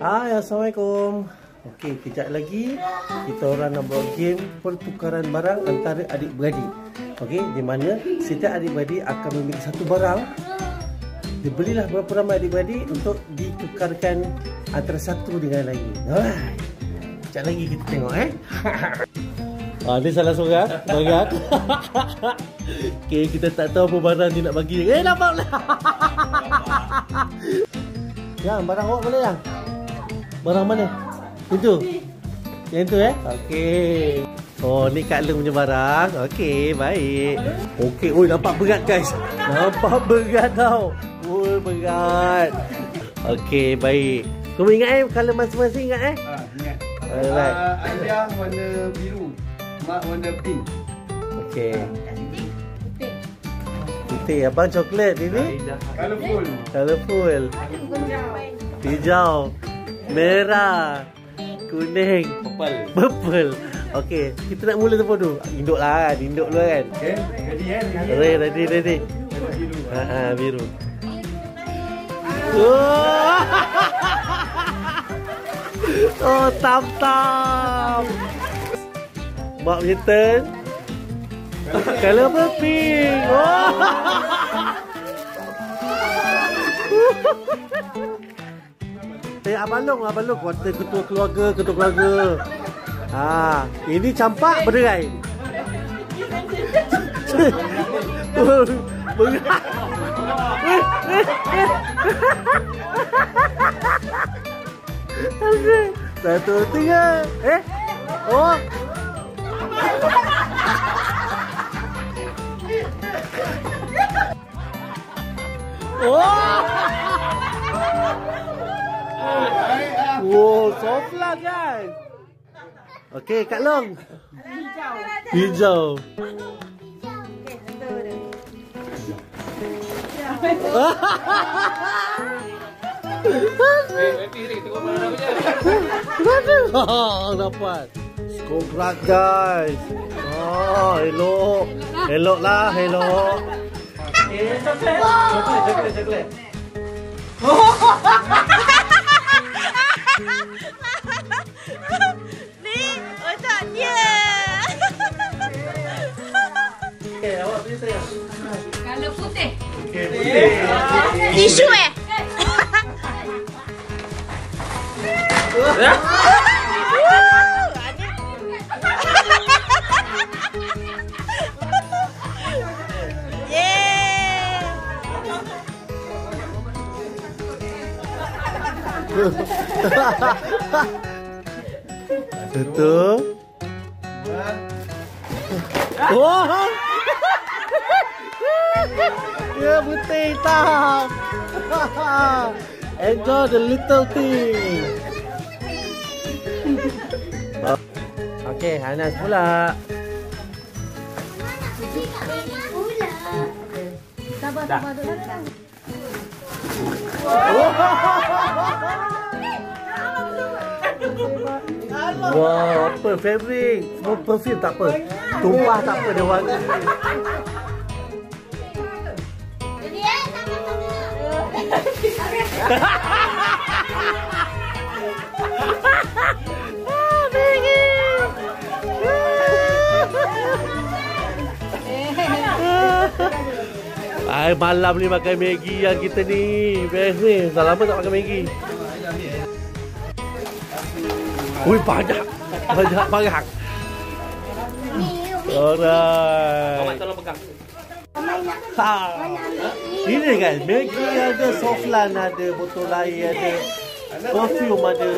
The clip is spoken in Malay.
Hai, Assalamualaikum. Okey, kejap lagi kita orang nak buat game pertukaran barang antara adik-beradik. Okey, di mana setiap adik-beradik akan memiliki satu barang. Dibelilah berapa ramai adik-beradik untuk ditukarkan antara satu dengan lain. Alright. Kejap lagi kita tengok ni salah seorang. Okey, kita tak tahu apa barang dia nak bagi. Nampak lah. Yang barang awak mana yang? Barang mana? Itu. Yang tu Okey. Oh, ni Kak Long punya barang. Okey, baik. Okey, oi nampak berat guys. Nampak berat tau. Oi, berat. Okey, baik. Kau ingat color masing-masing ingat ingat. Alright. Ayah warna biru, mak warna pink. Okey. Putih, abang coklat ini. Colorful. Colorful. Hijau. Merah. Kuning. Purple. Okey, kita nak mula tempoh dulu. Induk lah kan. Induk dulu kan. Okay, ready. Ready. Biru. Oh, tam. Mak punya turn. Color apa? Pink. Abang Long kuarter ketua keluarga. Ini campak berderai. Satu, tiga. Oh. Wow, softlah guys. Okey, Kak Long. Hijau. Dapat. Skobrak guys. Elok. Elok lah, elok. Coklat. Ni otak dia. Okey, awak pilih saya. Kalau putih. Okey, putih. Tisu Tutup. Wah. Ya, putih hitam. Enjoy the little thing. Okey, Anas pula. Sabar. Wow, apa fabric? Semua perfume tak apa. Tumpah tak apa, dia wangi. Jadi malam ni makan Maggi yang kita ni. Best ni. Dah lama tak makan Maggi. Ui, banyak barang. Alright. Awak tolong pegang. Ini kan Maggi ada, Softland ada, botol air ada, perfume ada.